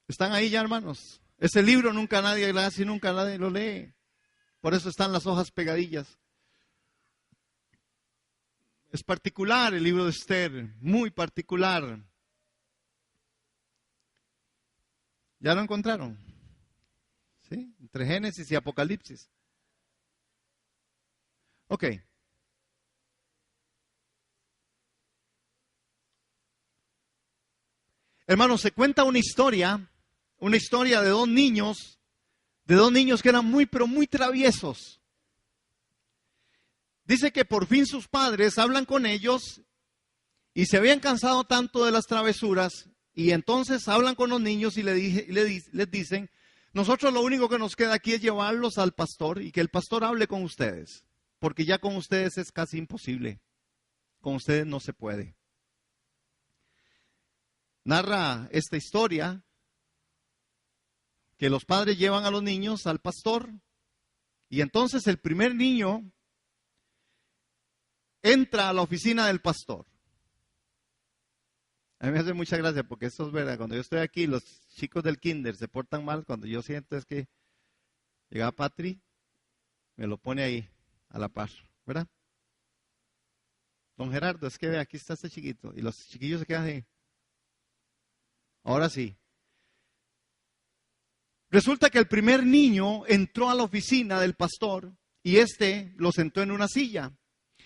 ¿Están ahí ya, hermanos? Ese libro nunca nadie lo hace y nunca nadie lo lee. Por eso están las hojas pegadillas. Es particular el libro de Esther, muy particular. ¿Ya lo encontraron? ¿Sí? Entre Génesis y Apocalipsis. Ok. Hermanos, se cuenta una historia de dos niños que eran muy, pero muy traviesos. Dice que por fin sus padres hablan con ellos y se habían cansado tanto de las travesuras y entonces hablan con los niños y les dicen, nosotros lo único que nos queda aquí es llevarlos al pastor y que el pastor hable con ustedes, porque ya con ustedes es casi imposible, con ustedes no se puede. Narra esta historia que los padres llevan a los niños al pastor y entonces el primer niño entra a la oficina del pastor. A mí me hace mucha gracia porque esto es verdad. Cuando yo estoy aquí, los chicos del kinder se portan mal. Cuando yo siento es que llega Patri, me lo pone ahí a la par, ¿verdad? Don Gerardo, es que ve, aquí está este chiquito. Y los chiquillos se quedan ahí. Ahora sí. Resulta que el primer niño entró a la oficina del pastor y lo sentó en una silla.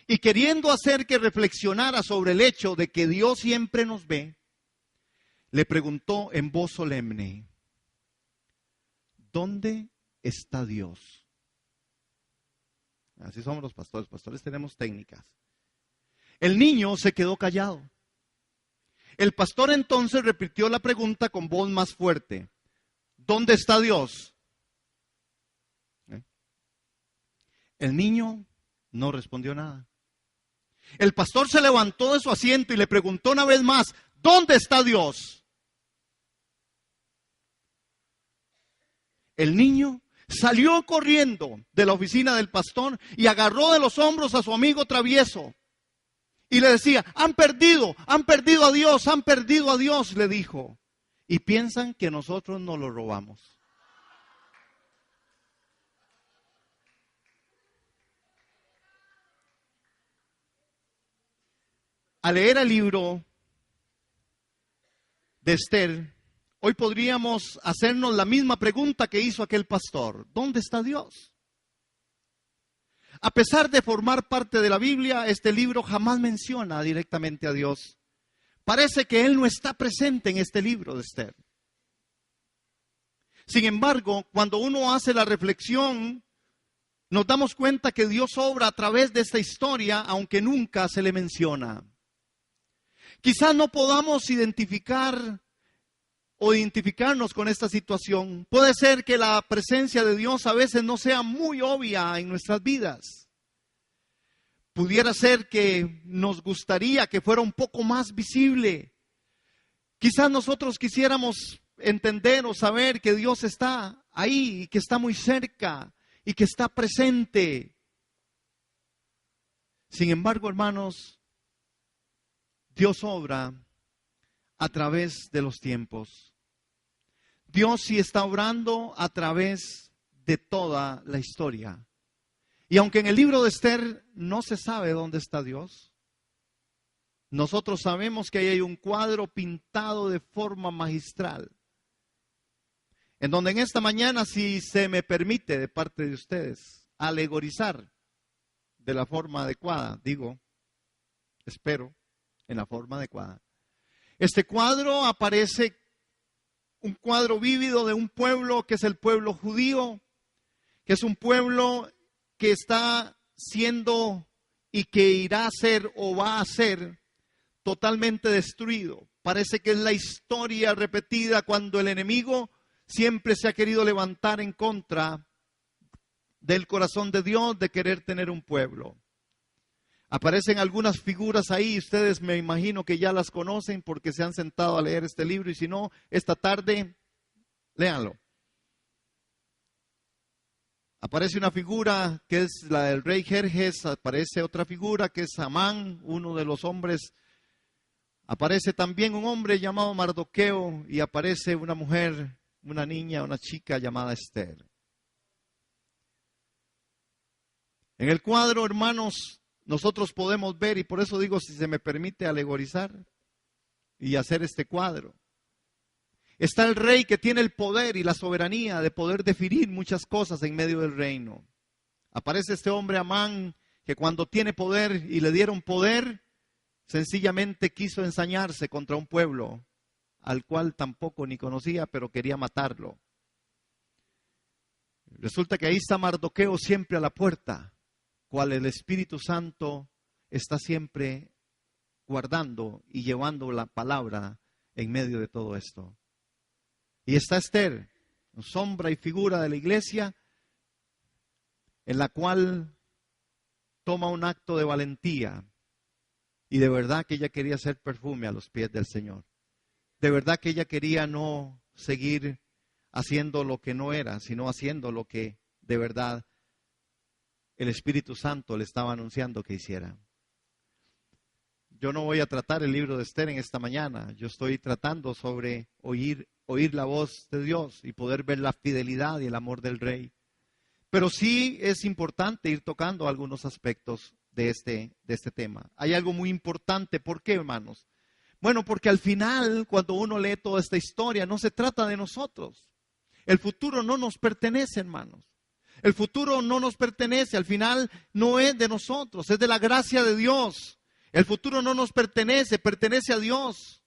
Y queriendo hacer que reflexionara sobre el hecho de que Dios siempre nos ve, le preguntó en voz solemne, ¿dónde está Dios? Así somos los pastores. Pastores tenemos técnicas. El niño se quedó callado. El pastor entonces repitió la pregunta con voz más fuerte. ¿Dónde está Dios? El niño no respondió nada. El pastor se levantó de su asiento y le preguntó una vez más, ¿dónde está Dios? El niño salió corriendo de la oficina del pastor y agarró de los hombros a su amigo travieso. Y le decía, han perdido a Dios, le dijo. Y piensan que nosotros nos lo robamos. Al leer el libro de Esther, hoy podríamos hacernos la misma pregunta que hizo aquel pastor. ¿Dónde está Dios? A pesar de formar parte de la Biblia, este libro jamás menciona directamente a Dios. Parece que Él no está presente en este libro de Esther. Sin embargo, cuando uno hace la reflexión, nos damos cuenta que Dios obra a través de esta historia, aunque nunca se le menciona. Quizás no podamos identificarnos con esta situación. Puede ser que la presencia de Dios a veces no sea muy obvia en nuestras vidas. Pudiera ser que nos gustaría que fuera un poco más visible. Quizás nosotros quisiéramos entender o saber que Dios está ahí, y que está muy cerca y que está presente. Sin embargo, hermanos, Dios obra a través de los tiempos. Dios sí está obrando a través de toda la historia. Y aunque en el libro de Esther no se sabe dónde está Dios, nosotros sabemos que ahí hay un cuadro pintado de forma magistral. En donde en esta mañana, si se me permite de parte de ustedes, alegorizar de la forma adecuada, espero, en la forma adecuada. Este cuadro aparece un cuadro vívido de un pueblo que es el pueblo judío, que es un pueblo que está siendo y que irá a ser o va a ser totalmente destruido. Parece que es la historia repetida cuando el enemigo siempre se ha querido levantar en contra del corazón de Dios de querer tener un pueblo. Aparecen algunas figuras ahí, ustedes me imagino que ya las conocen porque se han sentado a leer este libro y si no, esta tarde, léanlo. Aparece una figura que es la del rey Jerjes, aparece otra figura que es Amán, uno de los hombres Aparece también un hombre llamado Mardoqueo y aparece una mujer, una niña, una chica llamada Esther. En el cuadro, hermanos, nosotros podemos ver, y por eso digo, si se me permite alegorizar y hacer este cuadro. Está el rey que tiene el poder y la soberanía de poder definir muchas cosas en medio del reino. Aparece este hombre Amán, que cuando tiene poder y le dieron poder, sencillamente quiso ensañarse contra un pueblo al cual tampoco ni conocía, pero quería matarlo. Resulta que ahí está Mardoqueo siempre a la puerta, cual el Espíritu Santo está siempre guardando y llevando la palabra en medio de todo esto. Y está Esther, sombra y figura de la iglesia, en la cual toma un acto de valentía. Y de verdad que ella quería hacer perfume a los pies del Señor. De verdad que ella quería no seguir haciendo lo que no era, sino haciendo lo que de verdad el Espíritu Santo le estaba anunciando que hiciera. Yo no voy a tratar el libro de Esther en esta mañana. Yo estoy tratando sobre oír la voz de Dios y poder ver la fidelidad y el amor del Rey. Pero sí es importante ir tocando algunos aspectos de este tema. Hay algo muy importante. ¿Por qué, hermanos? Bueno, porque al final, cuando uno lee toda esta historia, no se trata de nosotros. El futuro no nos pertenece, hermanos. El futuro no nos pertenece. Al final no es de nosotros, es de la gracia de Dios. El futuro no nos pertenece, pertenece a Dios.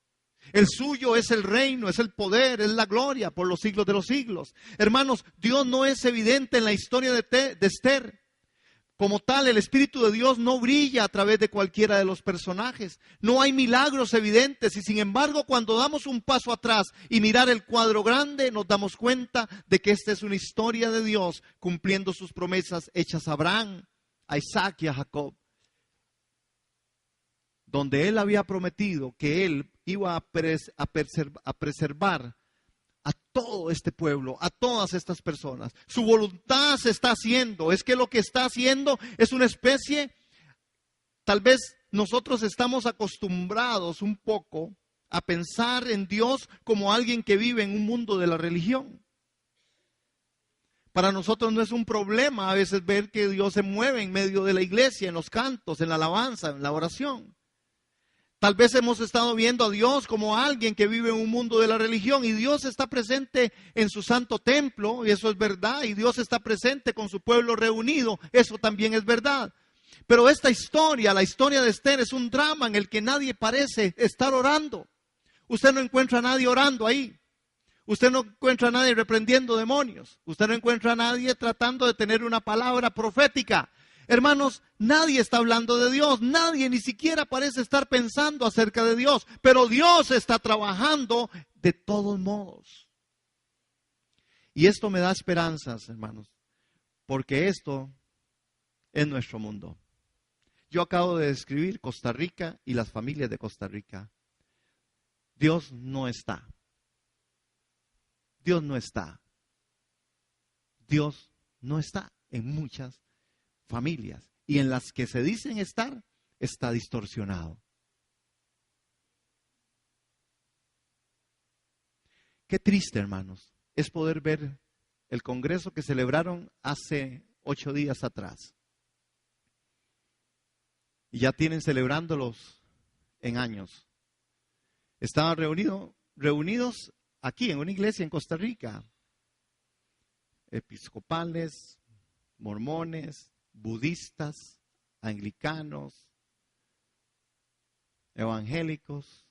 El suyo es el reino, es el poder, es la gloria por los siglos de los siglos. Hermanos, Dios no es evidente en la historia de Esther. Como tal, el Espíritu de Dios no brilla a través de cualquiera de los personajes. No hay milagros evidentes y sin embargo, cuando damos un paso atrás y mirar el cuadro grande, nos damos cuenta de que esta es una historia de Dios cumpliendo sus promesas hechas a Abraham, a Isaac y a Jacob, donde Él había prometido que Él iba a preservar a todo este pueblo, a todas estas personas. Su voluntad se está haciendo. Es que lo que está haciendo es una especie, tal vez nosotros estamos acostumbrados un poco a pensar en Dios como alguien que vive en un mundo de la religión. Para nosotros no es un problema a veces ver que Dios se mueve en medio de la iglesia, en los cantos, en la alabanza, en la oración. Tal vez hemos estado viendo a Dios como alguien que vive en un mundo de la religión y Dios está presente en su santo templo, y eso es verdad, y Dios está presente con su pueblo reunido, eso también es verdad. Pero esta historia, la historia de Esther, es un drama en el que nadie parece estar orando. Usted no encuentra a nadie orando ahí. Usted no encuentra a nadie reprendiendo demonios. Usted no encuentra a nadie tratando de tener una palabra profética. Hermanos, nadie está hablando de Dios, nadie ni siquiera parece estar pensando acerca de Dios, pero Dios está trabajando de todos modos. Y esto me da esperanzas, hermanos, porque esto es nuestro mundo. Yo acabo de describir Costa Rica y las familias de Costa Rica. Dios no está. Dios no está. Dios no está en muchas familias, y en las que se dicen estar, está distorsionado. Qué triste, hermanos, es poder ver el congreso que celebraron hace 8 días atrás. Y ya tienen celebrándolos en años. Estaban reunidos aquí en una iglesia en Costa Rica. Episcopales, mormones, budistas, anglicanos, evangélicos,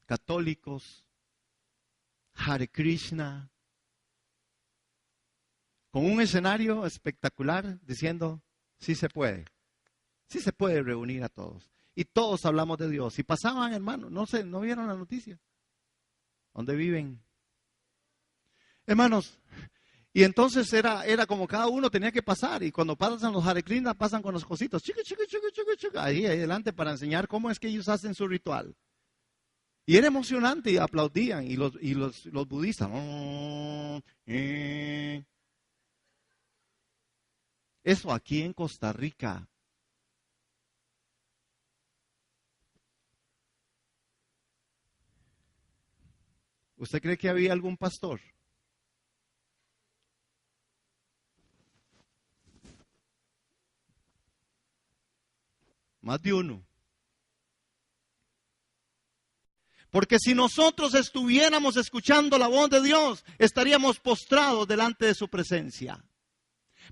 católicos, Hare Krishna, con un escenario espectacular diciendo, sí se puede reunir a todos. Y todos hablamos de Dios. Y pasaban, hermanos, no vieron la noticia. ¿Dónde viven? Hermanos, y entonces era como cada uno tenía que pasar, y cuando pasan los Hare Krishna pasan con los cositos, ahí adelante para enseñar cómo es que ellos hacen su ritual. Y era emocionante y aplaudían, y los budistas. Eso aquí en Costa Rica ¿Usted cree que había algún pastor? Más de uno. Porque si nosotros estuviéramos escuchando la voz de Dios, estaríamos postrados delante de su presencia.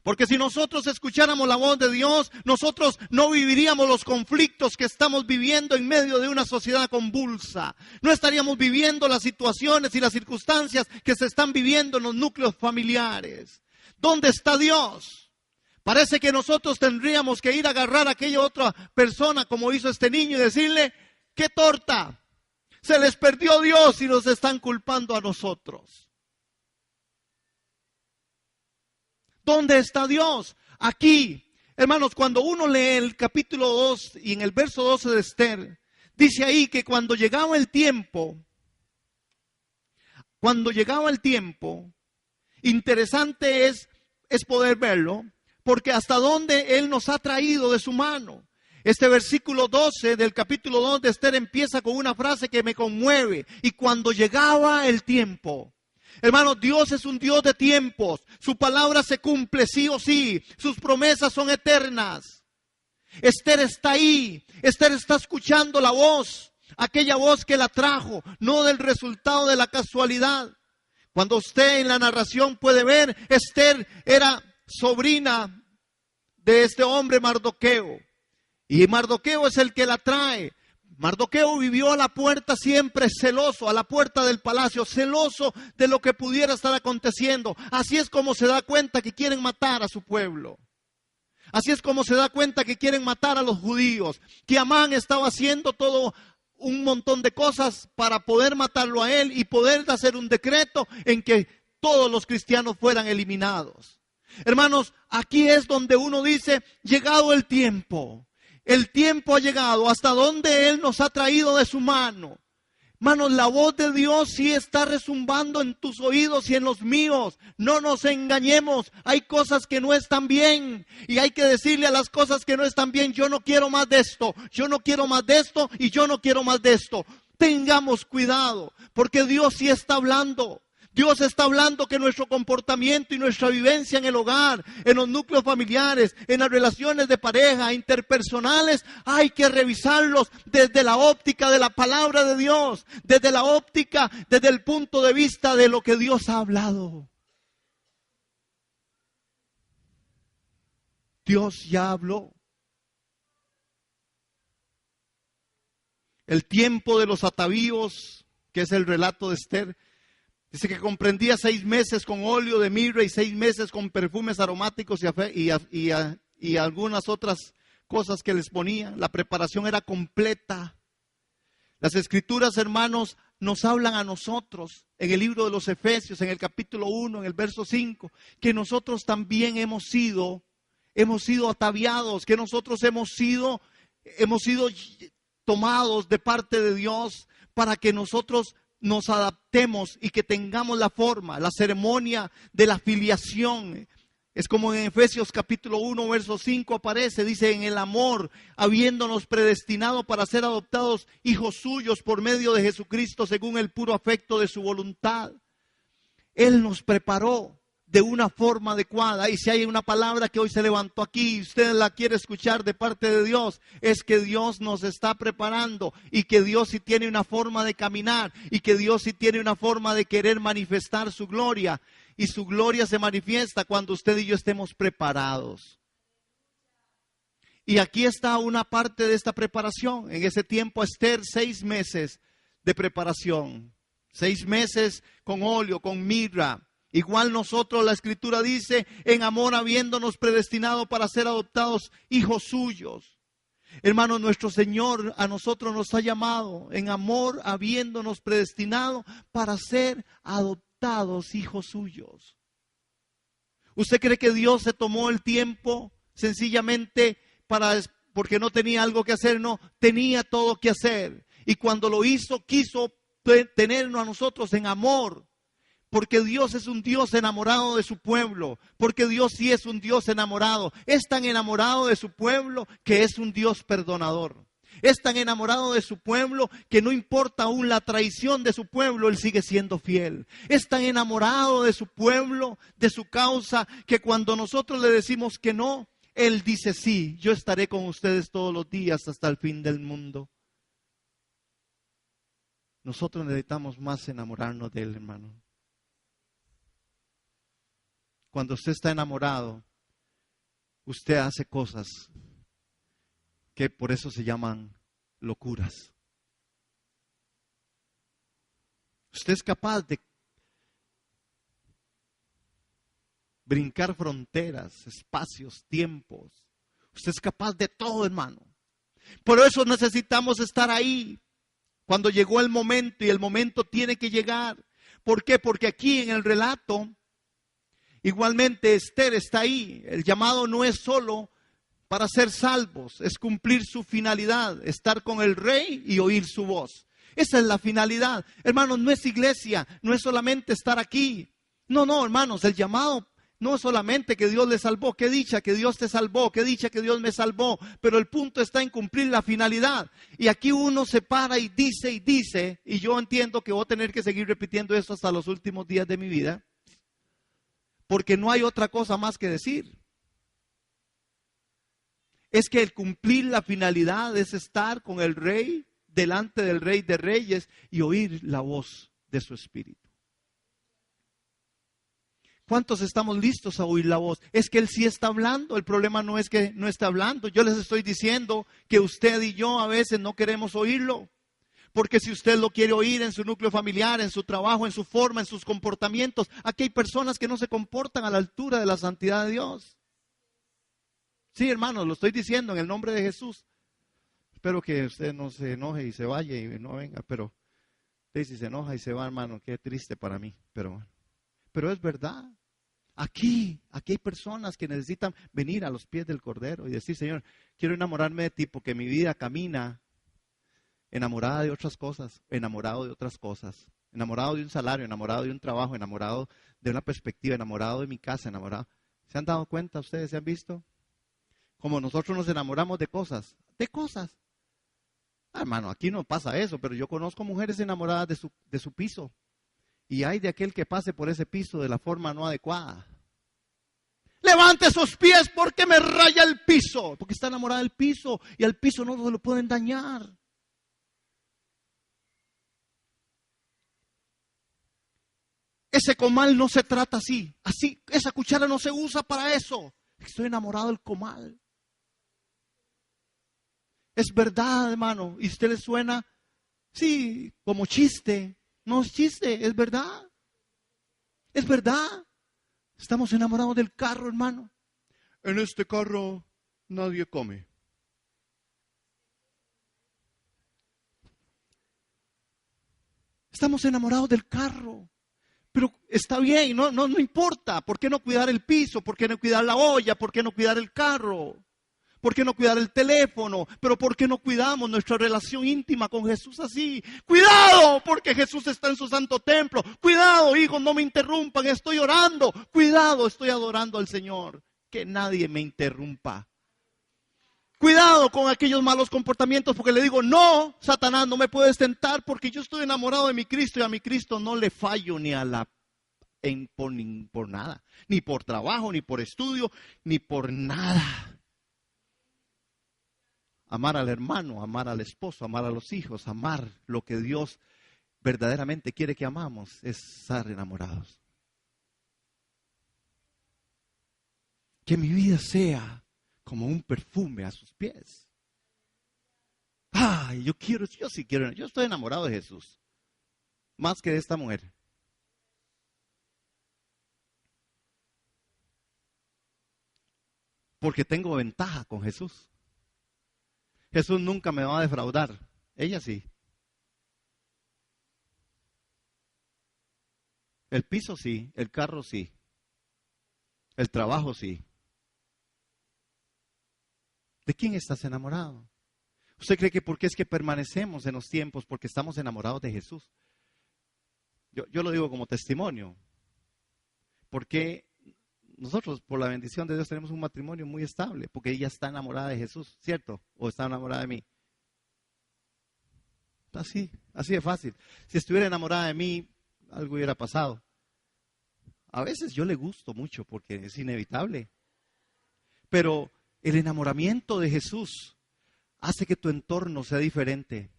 Porque si nosotros escucháramos la voz de Dios, nosotros no viviríamos los conflictos que estamos viviendo en medio de una sociedad convulsa. No estaríamos viviendo las situaciones y las circunstancias que se están viviendo en los núcleos familiares. ¿Dónde está Dios? Parece que nosotros tendríamos que ir a agarrar a aquella otra persona como hizo este niño y decirle, ¡qué torta! Se les perdió Dios y nos están culpando a nosotros. ¿Dónde está Dios? Aquí. Hermanos, cuando uno lee el capítulo 2 y en el verso 12 de Esther, dice ahí que cuando llegaba el tiempo, interesante es poder verlo, porque hasta dónde Él nos ha traído de su mano. Este versículo 12 del capítulo 2 de Esther empieza con una frase que me conmueve. Y cuando llegaba el tiempo. Hermanos, Dios es un Dios de tiempos. Su palabra se cumple sí o sí. Sus promesas son eternas. Esther está ahí. Esther está escuchando la voz. Aquella voz que la trajo. No del resultado de la casualidad. Cuando usted en la narración puede ver, Esther era sobrina de este hombre Mardoqueo. Y Mardoqueo es el que la trae. Mardoqueo vivió a la puerta siempre celoso, a la puerta del palacio, celoso de lo que pudiera estar aconteciendo. Así es como se da cuenta que quieren matar a su pueblo. Así es como se da cuenta que quieren matar a los judíos. Que Amán estaba haciendo todo un montón de cosas para poder matarlo a él y poder hacer un decreto en que todos los cristianos fueran eliminados. Hermanos, aquí es donde uno dice, llegado el tiempo. El tiempo ha llegado hasta donde Él nos ha traído de su mano. Hermanos, la voz de Dios sí está resumbando en tus oídos y en los míos. No nos engañemos. Hay cosas que no están bien. Y hay que decirle a las cosas que no están bien, yo no quiero más de esto. Yo no quiero más de esto y yo no quiero más de esto. Tengamos cuidado, porque Dios sí está hablando. Dios está hablando que nuestro comportamiento y nuestra vivencia en el hogar, en los núcleos familiares, en las relaciones de pareja, interpersonales, hay que revisarlos desde la óptica de la palabra de Dios, desde la óptica, desde el punto de vista de lo que Dios ha hablado. Dios ya habló. El tiempo de los atavíos, que es el relato de Esther, dice que comprendía 6 meses con óleo de mirra y 6 meses con perfumes aromáticos y algunas otras cosas que les ponían. La preparación era completa. Las escrituras, hermanos, nos hablan a nosotros en el libro de los Efesios, en el capítulo 1, en el verso 5, que nosotros también hemos sido ataviados, que nosotros hemos sido tomados de parte de Dios para que nosotros nos adaptemos y que tengamos la forma, la ceremonia de la filiación. Es como en Efesios capítulo 1, verso 5 aparece, dice, en el amor, habiéndonos predestinado para ser adoptados hijos suyos por medio de Jesucristo, según el puro afecto de su voluntad. Él nos preparó de una forma adecuada. Y si hay una palabra que hoy se levantó aquí y usted la quiere escuchar de parte de Dios, es que Dios nos está preparando y que Dios sí tiene una forma de caminar y que Dios sí tiene una forma de querer manifestar su gloria. Y su gloria se manifiesta cuando usted y yo estemos preparados. Y aquí está una parte de esta preparación. En ese tiempo Esther, 6 meses de preparación. 6 meses con óleo, con mirra. Igual nosotros, la Escritura dice, en amor habiéndonos predestinado para ser adoptados hijos suyos. Hermano, nuestro Señor a nosotros nos ha llamado en amor habiéndonos predestinado para ser adoptados hijos suyos. ¿Usted cree que Dios se tomó el tiempo sencillamente porque no tenía algo que hacer? No, tenía todo que hacer. Y cuando lo hizo, quiso tenernos a nosotros en amor. Porque Dios es un Dios enamorado de su pueblo. Porque Dios sí es un Dios enamorado. Es tan enamorado de su pueblo que es un Dios perdonador. Es tan enamorado de su pueblo que no importa aún la traición de su pueblo, Él sigue siendo fiel. Es tan enamorado de su pueblo, de su causa, que cuando nosotros le decimos que no, Él dice sí, yo estaré con ustedes todos los días hasta el fin del mundo. Nosotros necesitamos más enamorarnos de Él, hermano. Cuando usted está enamorado, usted hace cosas que por eso se llaman locuras. Usted es capaz de brincar fronteras, espacios, tiempos. Usted es capaz de todo, hermano. Por eso necesitamos estar ahí cuando llegó el momento, y el momento tiene que llegar. ¿Por qué? Porque aquí en el relato, igualmente Esther está ahí. El llamado no es solo para ser salvos, es cumplir su finalidad, estar con el rey y oír su voz. Esa es la finalidad. Hermanos, no es iglesia, no es solamente estar aquí. No, hermanos, el llamado no es solamente que Dios le salvó. Qué dicha que Dios te salvó, qué dicha que Dios me salvó. Pero el punto está en cumplir la finalidad. Y aquí uno se para y dice, y yo entiendo que voy a tener que seguir repitiendo esto hasta los últimos días de mi vida, porque no hay otra cosa más que decir. Es que el cumplir la finalidad es estar con el Rey, delante del Rey de Reyes, y oír la voz de su Espíritu. ¿Cuántos estamos listos a oír la voz? Es que Él sí está hablando. El problema no es que no está hablando. Yo les estoy diciendo que usted y yo a veces no queremos oírlo. Porque si usted lo quiere oír en su núcleo familiar, en su trabajo, en su forma, en sus comportamientos, aquí hay personas que no se comportan a la altura de la santidad de Dios. Sí, hermanos, lo estoy diciendo en el nombre de Jesús. Espero que usted no se enoje y se vaya y no venga, pero si se enoja y se va, hermano, qué triste para mí. Pero es verdad. Aquí hay personas que necesitan venir a los pies del Cordero y decir, Señor, quiero enamorarme de ti porque mi vida camina enamorada de otras cosas, enamorado de otras cosas, enamorado de un salario, enamorado de un trabajo, enamorado de una perspectiva, enamorado de mi casa, enamorado. ¿Se han dado cuenta ustedes? ¿Se han visto? Como nosotros nos enamoramos de cosas. Hermano, aquí no pasa eso, pero yo conozco mujeres enamoradas de su piso. Y hay de aquel que pase por ese piso de la forma no adecuada. Levante sus pies porque me raya el piso. Porque está enamorada del piso y al piso no se lo pueden dañar. Ese comal no se trata así. Así, esa cuchara no se usa para eso. Estoy enamorado del comal. Es verdad, hermano. ¿Y a usted le suena? Sí, como chiste. No es chiste, es verdad. Es verdad. Estamos enamorados del carro, hermano. En este carro nadie come. Estamos enamorados del carro. Pero está bien, no importa. ¿Por qué no cuidar el piso? ¿Por qué no cuidar la olla? ¿Por qué no cuidar el carro? ¿Por qué no cuidar el teléfono? Pero ¿por qué no cuidamos nuestra relación íntima con Jesús así? Cuidado, porque Jesús está en su santo templo. Cuidado, hijos, no me interrumpan, estoy orando. Cuidado, estoy adorando al Señor. Que nadie me interrumpa. Cuidado con aquellos malos comportamientos, porque le digo, no, Satanás, no me puedes tentar porque yo estoy enamorado de mi Cristo y a mi Cristo no le fallo ni a la por nada, ni por trabajo, ni por estudio, ni por nada. Amar al hermano, amar al esposo, amar a los hijos, amar lo que Dios verdaderamente quiere que amamos, es estar enamorados. Que mi vida sea como un perfume a sus pies. Ay, yo sí quiero, yo estoy enamorado de Jesús, más que de esta mujer. Porque tengo ventaja con Jesús. Jesús nunca me va a defraudar. Ella sí. El piso sí, el carro sí. El trabajo sí. ¿De quién estás enamorado? ¿Usted cree que porque es que permanecemos en los tiempos? Porque estamos enamorados de Jesús. Yo lo digo como testimonio. Porque nosotros, por la bendición de Dios, tenemos un matrimonio muy estable. Porque ella está enamorada de Jesús, ¿cierto? ¿O está enamorada de mí? así de fácil. Si estuviera enamorada de mí, algo hubiera pasado. A veces yo le gusto mucho porque es inevitable. Pero el enamoramiento de Jesús hace que tu entorno sea diferente.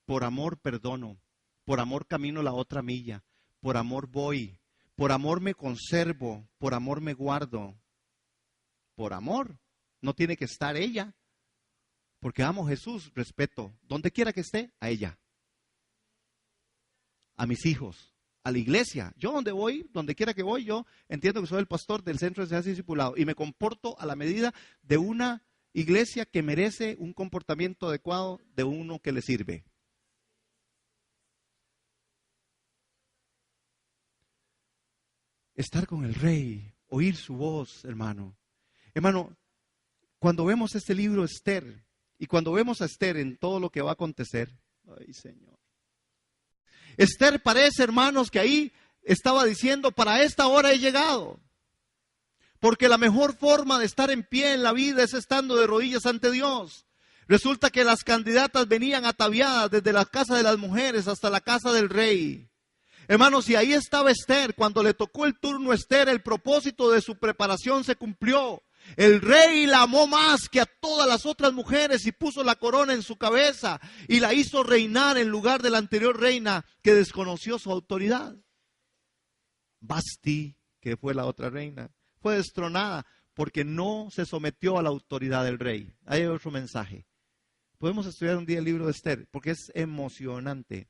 Por amor perdono, por amor camino la otra milla, por amor voy, por amor me conservo, por amor me guardo. Por amor, no tiene que estar ella. Porque amo a Jesús, respeto, donde quiera que esté, a ella. A mis hijos, a la iglesia. Yo donde voy, donde quiera que voy, yo entiendo que soy el pastor del Centro de Enseñanza y Discipulado y me comporto a la medida de una iglesia que merece un comportamiento adecuado de uno que le sirve. Estar con el Rey, oír su voz, hermano. Hermano, cuando vemos este libro Esther y cuando vemos a Esther en todo lo que va a acontecer, ay Señor. Esther parece, hermanos, que ahí estaba diciendo, para esta hora he llegado. Porque la mejor forma de estar en pie en la vida es estando de rodillas ante Dios. Resulta que las candidatas venían ataviadas desde la casa de las mujeres hasta la casa del rey. Hermanos, y ahí estaba Esther. Cuando le tocó el turno a Esther, el propósito de su preparación se cumplió. El rey la amó más que a todas las otras mujeres y puso la corona en su cabeza y la hizo reinar en lugar de la anterior reina que desconoció su autoridad. Vasti, que fue la otra reina, fue destronada porque no se sometió a la autoridad del rey. Ahí hay otro mensaje. Podemos estudiar un día el libro de Esther porque es emocionante.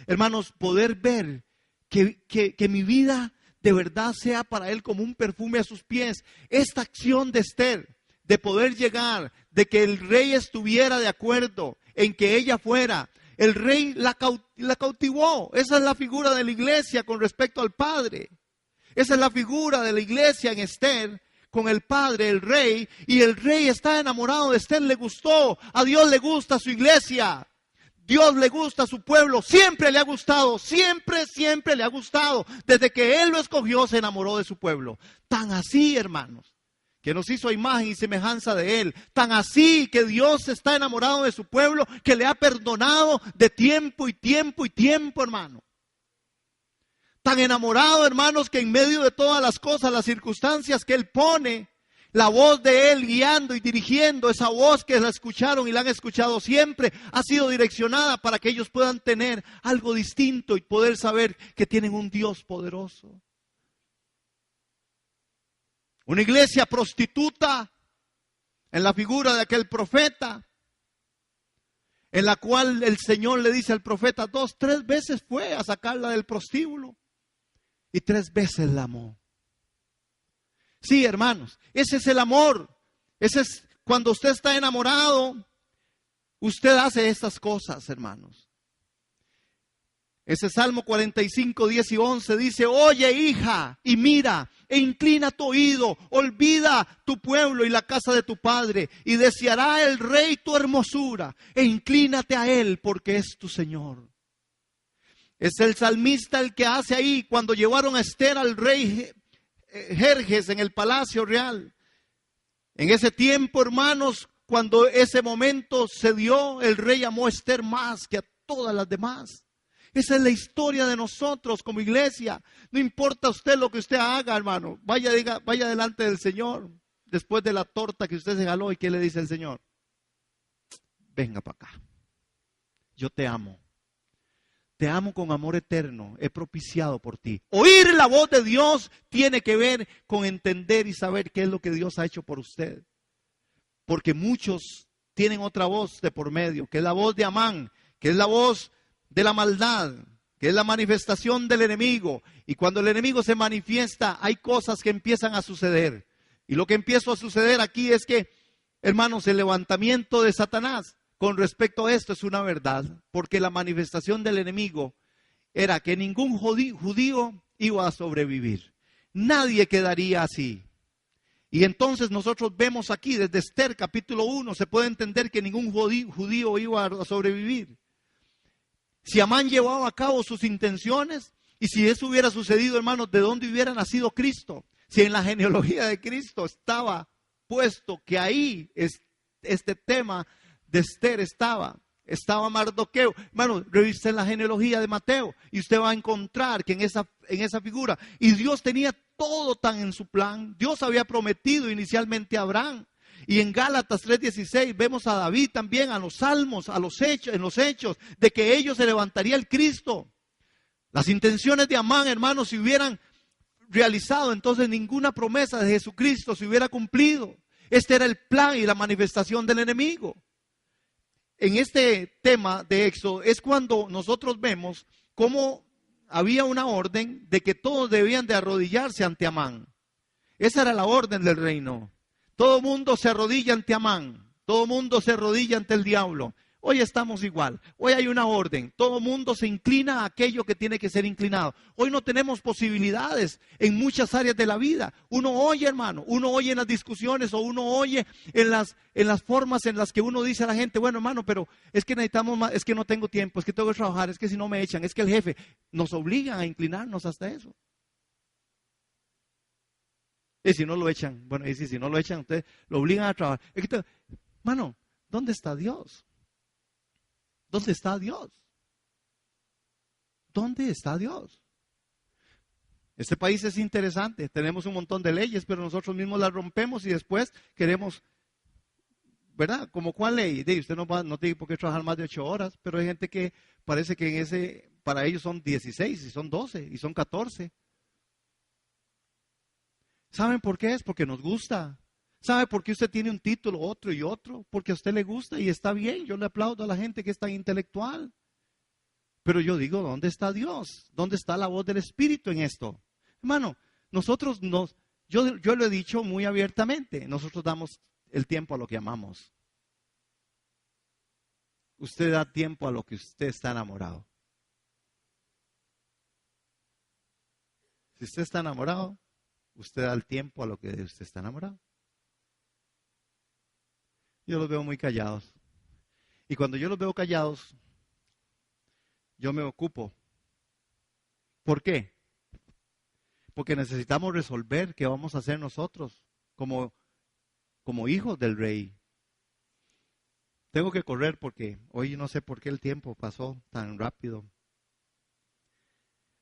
Hermanos, poder ver que mi vida de verdad sea para Él como un perfume a sus pies. Esta acción de Esther, de poder llegar, de que el rey estuviera de acuerdo en que ella fuera. El rey la cautivó. Esa es la figura de la iglesia con respecto al Padre. Esa es la figura de la iglesia en Esther con el Padre, el Rey. Y el Rey está enamorado de Esther, le gustó. A Dios le gusta su iglesia. Dios le gusta a su pueblo, siempre le ha gustado, siempre le ha gustado. Desde que Él lo escogió, se enamoró de su pueblo. Tan así, hermanos, que nos hizo a imagen y semejanza de Él. Tan así que Dios está enamorado de su pueblo, que le ha perdonado de tiempo y tiempo y tiempo, hermano. Tan enamorado, hermanos, que en medio de todas las cosas, las circunstancias que Él pone, la voz de Él guiando y dirigiendo, esa voz que la escucharon y la han escuchado siempre, ha sido direccionada para que ellos puedan tener algo distinto y poder saber que tienen un Dios poderoso. Una iglesia prostituta en la figura de aquel profeta, en la cual el Señor le dice al profeta 2, 3 veces fue a sacarla del prostíbulo y 3 veces la amó. Sí, hermanos, ese es el amor. Ese es cuando usted está enamorado, usted hace estas cosas, hermanos. Ese Salmo 45, 10 y 11 dice, oye hija, y mira, e inclina tu oído, olvida tu pueblo y la casa de tu padre, y deseará el rey tu hermosura, e inclínate a él, porque es tu Señor. Es el salmista el que hace ahí, cuando llevaron a Esther al rey Jerjes en el palacio real. En ese tiempo, hermanos, cuando ese momento se dio, el rey amó a Esther más que a todas las demás. Esa es la historia de nosotros como iglesia. No importa usted lo que usted haga, hermano. Vaya delante del Señor. Después de la torta que usted se jaló, ¿y qué le dice el Señor? Venga para acá. Yo te amo. Te amo con amor eterno, he propiciado por ti. Oír la voz de Dios tiene que ver con entender y saber qué es lo que Dios ha hecho por usted. Porque muchos tienen otra voz de por medio, que es la voz de Amán, que es la voz de la maldad, que es la manifestación del enemigo. Y cuando el enemigo se manifiesta, hay cosas que empiezan a suceder. Y lo que empieza a suceder aquí es que, hermanos, el levantamiento de Satanás con respecto a esto es una verdad, porque la manifestación del enemigo era que ningún judío iba a sobrevivir. Nadie quedaría así. Y entonces nosotros vemos aquí, desde Esther capítulo 1, se puede entender que ningún judío iba a sobrevivir. Si Amán llevaba a cabo sus intenciones, y si eso hubiera sucedido, hermanos, ¿de dónde hubiera nacido Cristo? Si en la genealogía de Cristo estaba puesto que ahí este tema de Esther estaba. estaba Mardoqueo. Hermano, revise la genealogía de Mateo y usted va a encontrar que en esa figura, y Dios tenía todo tan en su plan. Dios había prometido inicialmente a Abraham. Y en Gálatas 3:16 vemos a David también, a los salmos, en los hechos, de que ellos se levantaría el Cristo. Las intenciones de Amán, hermanos, si hubieran realizado, entonces ninguna promesa de Jesucristo se hubiera cumplido. Este era el plan y la manifestación del enemigo. En este tema de Éxodo es cuando nosotros vemos cómo había una orden de que todos debían de arrodillarse ante Amán. Esa era la orden del reino. Todo mundo se arrodilla ante Amán. Todo mundo se arrodilla ante el diablo. Hoy estamos igual. Hoy hay una orden. Todo mundo se inclina a aquello que tiene que ser inclinado. Hoy no tenemos posibilidades en muchas áreas de la vida. Uno oye, hermano, uno oye en las discusiones o uno oye en las formas en las que uno dice a la gente, bueno, hermano, pero es que necesitamos más, es que no tengo tiempo, es que tengo que trabajar, es que si no me echan, es que el jefe nos obliga a inclinarnos hasta eso. Y si no lo echan, bueno, y si no lo echan, ustedes lo obligan a trabajar. Hermano, ¿dónde está Dios? ¿Dónde está Dios? ¿Dónde está Dios? Este país es interesante, tenemos un montón de leyes, pero nosotros mismos las rompemos y después queremos, ¿verdad? ¿Como cuál ley? Usted no tiene por qué trabajar más de 8 horas, pero hay gente que parece que para ellos son 16 y son 12 y son 14. ¿Saben por qué? Es porque nos gusta. ¿Sabe por qué usted tiene un título, otro y otro? Porque a usted le gusta y está bien. Yo le aplaudo a la gente que es tan intelectual. Pero yo digo, ¿dónde está Dios? ¿Dónde está la voz del Espíritu en esto? Hermano, yo lo he dicho muy abiertamente, nosotros damos el tiempo a lo que amamos. Usted da tiempo a lo que usted está enamorado. Si usted está enamorado, usted da el tiempo a lo que usted está enamorado. Yo los veo muy callados. Y cuando yo los veo callados, yo me ocupo. ¿Por qué? Porque necesitamos resolver qué vamos a hacer nosotros como hijos del rey. Tengo que correr porque hoy no sé por qué el tiempo pasó tan rápido.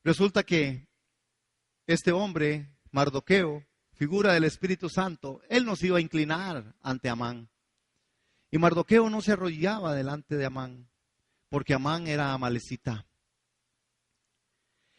Resulta que este hombre, Mardoqueo, figura del Espíritu Santo, él nos iba a inclinar ante Amán. Y Mardoqueo no se arrodillaba delante de Amán, porque Amán era amalecita.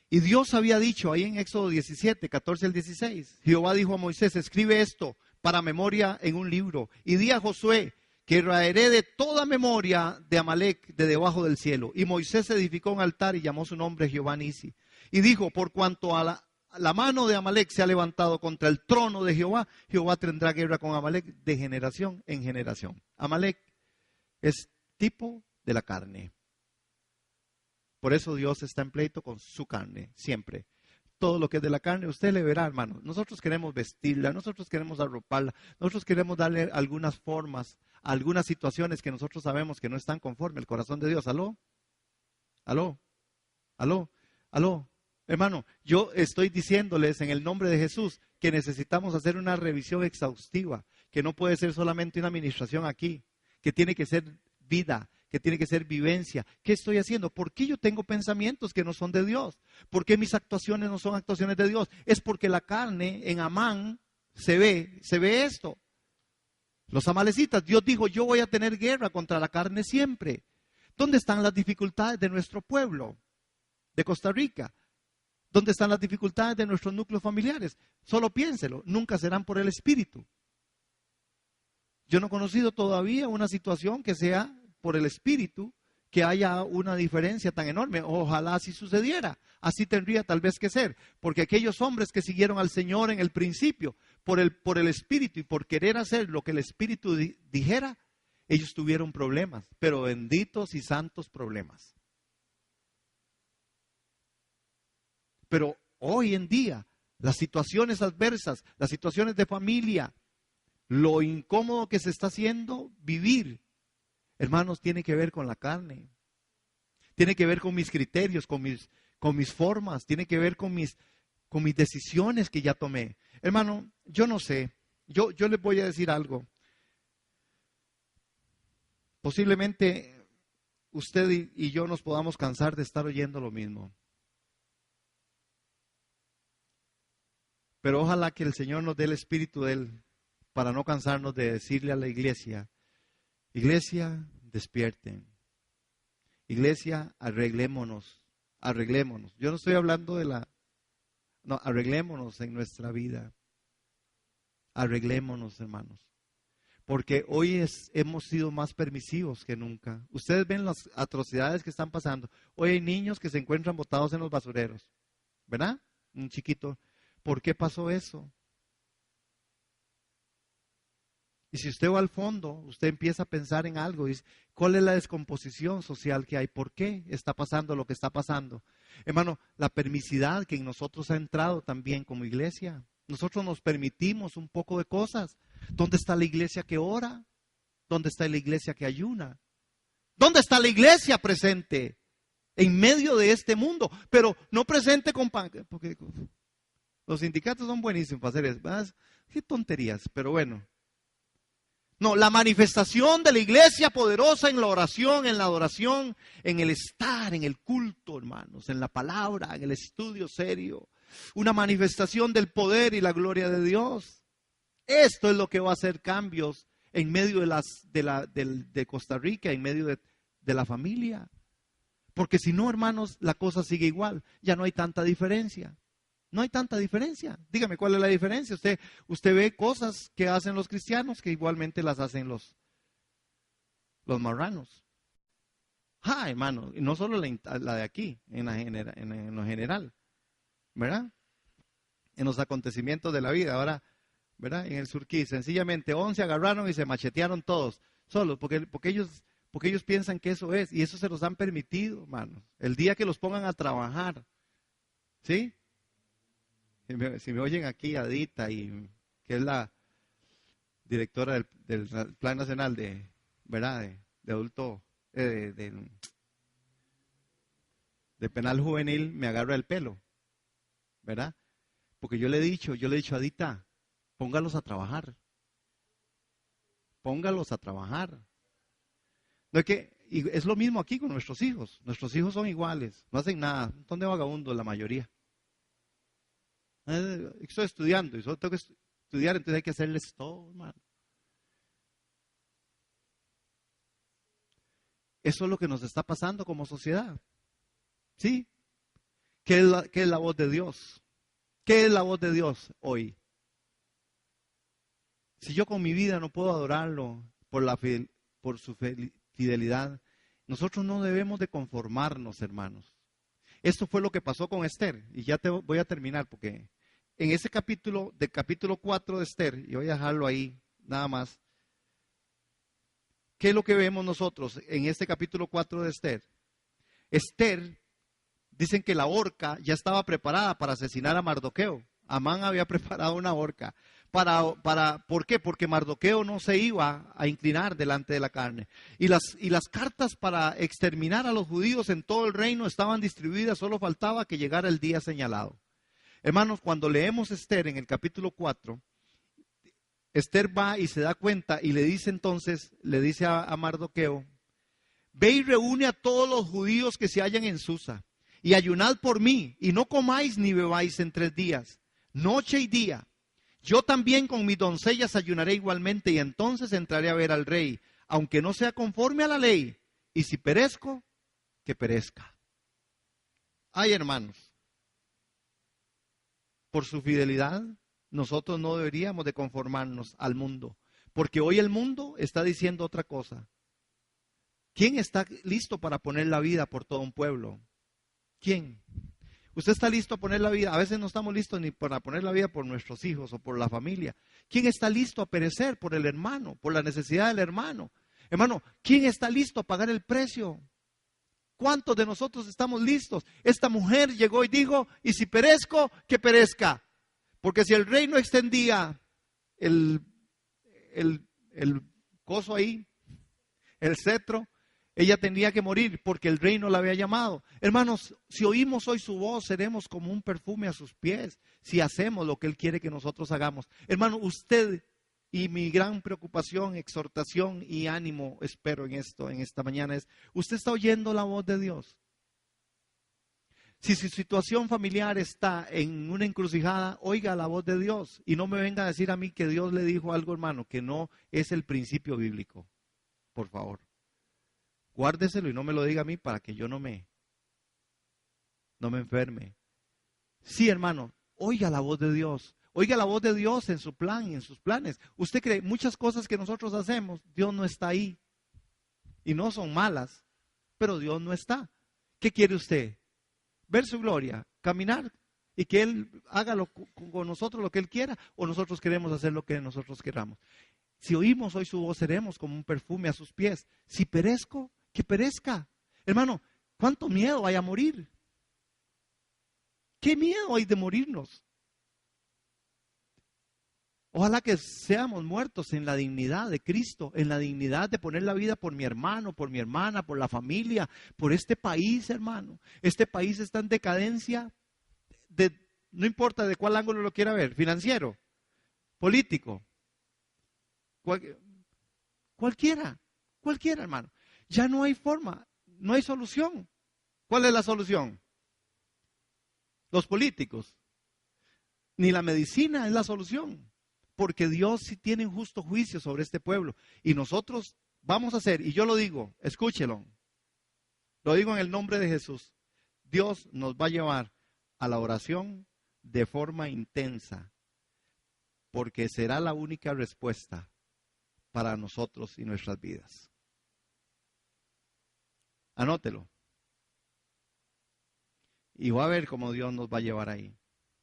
Y Dios había dicho ahí en Éxodo 17, 14 al 16, Jehová dijo a Moisés, escribe esto para memoria en un libro, y di a Josué que raeré de toda memoria de Amalec de debajo del cielo. Y Moisés edificó un altar y llamó su nombre Jehová Nisi. Y dijo, por cuanto a la mano de Amalec se ha levantado contra el trono de Jehová, Jehová tendrá guerra con Amalec de generación en generación. Amalec es tipo de la carne. Por eso Dios está en pleito con su carne, siempre. Todo lo que es de la carne, usted le verá, hermano. Nosotros queremos vestirla, nosotros queremos arroparla, nosotros queremos darle algunas formas, algunas situaciones que nosotros sabemos que no están conforme al corazón de Dios. ¿Aló? ¿Aló? ¿Aló? ¿Aló? Hermano, yo estoy diciéndoles en el nombre de Jesús que necesitamos hacer una revisión exhaustiva, que no puede ser solamente una administración aquí, que tiene que ser vida, que tiene que ser vivencia. ¿Qué estoy haciendo? ¿Por qué yo tengo pensamientos que no son de Dios? ¿Por qué mis actuaciones no son actuaciones de Dios? Es porque la carne en Amán se ve esto. Los amalecitas, Dios dijo, yo voy a tener guerra contra la carne siempre. ¿Dónde están las dificultades de nuestro pueblo, de Costa Rica? ¿Dónde están las dificultades de nuestros núcleos familiares? Solo piénselo, nunca serán por el Espíritu. Yo no he conocido todavía una situación que sea por el Espíritu, que haya una diferencia tan enorme. Ojalá así sucediera. Así tendría tal vez que ser. Porque aquellos hombres que siguieron al Señor en el principio, por el Espíritu y por querer hacer lo que el Espíritu dijera, ellos tuvieron problemas. Pero benditos y santos problemas. Pero hoy en día, las situaciones adversas, las situaciones de familia, lo incómodo que se está haciendo vivir, hermanos, tiene que ver con la carne. Tiene que ver con mis criterios, con mis formas. Tiene que ver con mis decisiones que ya tomé. Hermano, yo no sé. Yo les voy a decir algo. Posiblemente usted y yo nos podamos cansar de estar oyendo lo mismo. Pero ojalá que el Señor nos dé el espíritu de Él para no cansarnos de decirle a la iglesia, iglesia, despierten. Iglesia, arreglémonos. Yo no estoy hablando no, arreglémonos en nuestra vida. Arreglémonos, hermanos. Porque hoy hemos sido más permisivos que nunca. Ustedes ven las atrocidades que están pasando. Hoy hay niños que se encuentran botados en los basureros. ¿Verdad? Un chiquito. ¿Por qué pasó eso? Y si usted va al fondo, usted empieza a pensar en algo. Dice, ¿cuál es la descomposición social que hay? ¿Por qué está pasando lo que está pasando? Hermano, la permisidad que en nosotros ha entrado también como iglesia. Nosotros nos permitimos un poco de cosas. ¿Dónde está la iglesia que ora? ¿Dónde está la iglesia que ayuna? ¿Dónde está la iglesia presente? En medio de este mundo, pero no presente con pan. Porque los sindicatos son buenísimos para hacer eso. Qué tonterías, pero bueno. No, la manifestación de la iglesia poderosa en la oración, en la adoración, en el estar, en el culto, hermanos, en la palabra, en el estudio serio. Una manifestación del poder y la gloria de Dios. Esto es lo que va a hacer cambios en medio de Costa Rica, en medio de la familia. Porque si no, hermanos, la cosa sigue igual. Ya no hay tanta diferencia. No hay tanta diferencia. Dígame, ¿cuál es la diferencia? Usted ve cosas que hacen los cristianos que igualmente las hacen los marranos. Hermano, y no solo la de aquí, en lo general, ¿verdad? En los acontecimientos de la vida. Ahora, ¿verdad? En el Surquí, sencillamente 11 agarraron y se machetearon todos, solos, porque ellos piensan que eso es, y eso se los han permitido, hermano. El día que los pongan a trabajar, ¿sí? Si me oyen aquí, Adita, que es la directora del Plan Nacional ¿verdad? De adulto, de penal juvenil, me agarra el pelo, ¿verdad? Porque yo le he dicho, Adita, póngalos a trabajar. Póngalos a trabajar. No es y es lo mismo aquí con nuestros hijos. Nuestros hijos son iguales, no hacen nada, un montón de vagabundos la mayoría. Estoy estudiando y solo tengo que estudiar, entonces hay que hacerles todo, hermano. Eso es lo que nos está pasando como sociedad. ¿Sí? ¿Qué es la voz de Dios? ¿Qué es la voz de Dios hoy? Si yo con mi vida no puedo adorarlo por su fidelidad, nosotros no debemos de conformarnos, hermanos. Esto fue lo que pasó con Esther. Y ya voy a terminar porque en ese capítulo 4 de Esther, y voy a dejarlo ahí nada más. ¿Qué es lo que vemos nosotros en este capítulo 4 de Esther? Esther, dicen que la horca ya estaba preparada para asesinar a Mardoqueo. Amán había preparado una horca. ¿Por qué? Porque Mardoqueo no se iba a inclinar delante de la carne. Y las cartas para exterminar a los judíos en todo el reino estaban distribuidas, solo faltaba que llegara el día señalado. Hermanos, cuando leemos Esther en el capítulo 4, Esther va y se da cuenta y le dice a Mardoqueo, ve y reúne a todos los judíos que se hallan en Susa y ayunad por mí y no comáis ni bebáis en 3 días, noche y día. Yo también con mis doncellas ayunaré igualmente y entonces entraré a ver al rey, aunque no sea conforme a la ley. Y si perezco, que perezca. Ay, hermanos, por su fidelidad, nosotros no deberíamos de conformarnos al mundo, porque hoy el mundo está diciendo otra cosa. ¿Quién está listo para poner la vida por todo un pueblo? ¿Quién? ¿Usted está listo a poner la vida? A veces no estamos listos ni para poner la vida por nuestros hijos o por la familia. ¿Quién está listo a perecer por el hermano, por la necesidad del hermano? Hermano, ¿quién está listo a pagar el precio? ¿Cuántos de nosotros estamos listos? Esta mujer llegó y dijo, y si perezco, que perezca. Porque si el rey no extendía el coso ahí, el cetro, ella tendría que morir porque el rey no la había llamado. Hermanos, si oímos hoy su voz, seremos como un perfume a sus pies, si hacemos lo que Él quiere que nosotros hagamos. Hermano, usted Y mi gran preocupación, exhortación y ánimo, espero en esta mañana es, ¿usted está oyendo la voz de Dios? Si su situación familiar está en una encrucijada, oiga la voz de Dios y no me venga a decir a mí que Dios le dijo algo, hermano, que no es el principio bíblico. Por favor, guárdeselo y no me lo diga a mí para que yo no me enferme. Sí, hermano, oiga la voz de Dios. Oiga la voz de Dios en su plan y en sus planes. Usted cree, muchas cosas que nosotros hacemos, Dios no está ahí. Y no son malas, pero Dios no está. ¿Qué quiere usted? Ver su gloria, caminar y que Él haga con nosotros lo que Él quiera, o nosotros queremos hacer lo que nosotros queramos. Si oímos hoy su voz, seremos como un perfume a sus pies. Si perezco, que perezca. Hermano, ¿cuánto miedo hay a morir? ¿Qué miedo hay de morirnos? Ojalá que seamos muertos en la dignidad de Cristo, en la dignidad de poner la vida por mi hermano, por mi hermana, por la familia, por este país, hermano. Este país está en decadencia, no importa de cuál ángulo lo quiera ver, financiero, político, cualquiera, hermano. Ya no hay forma, no hay solución. ¿Cuál es la solución? Los políticos. Ni la medicina es la solución. Porque Dios sí tiene un justo juicio sobre este pueblo. Y nosotros vamos a hacer, y yo lo digo, escúchelo, lo digo en el nombre de Jesús, Dios nos va a llevar a la oración de forma intensa, porque será la única respuesta para nosotros y nuestras vidas. Anótelo. Y va a ver cómo Dios nos va a llevar ahí.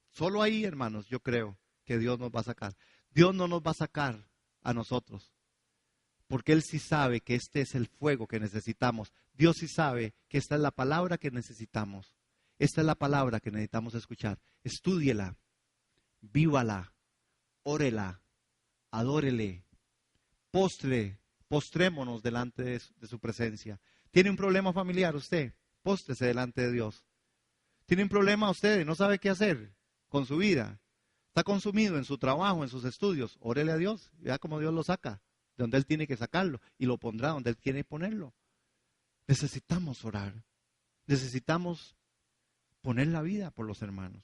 Solo ahí, hermanos, yo creo que Dios nos va a sacar. Dios no nos va a sacar a nosotros, porque Él sí sabe que este es el fuego que necesitamos. Dios sí sabe que esta es la palabra que necesitamos. Esta es la palabra que necesitamos escuchar. Estúdiela, vívala, órela, adórele, postrémonos delante de su presencia. ¿Tiene un problema familiar usted? Póstrese delante de Dios. ¿Tiene un problema usted y no sabe qué hacer con su vida? Está consumido en su trabajo, en sus estudios. Órele a Dios. Vea cómo Dios lo saca. De donde Él tiene que sacarlo. Y lo pondrá donde Él quiere ponerlo. Necesitamos orar. Necesitamos poner la vida por los hermanos.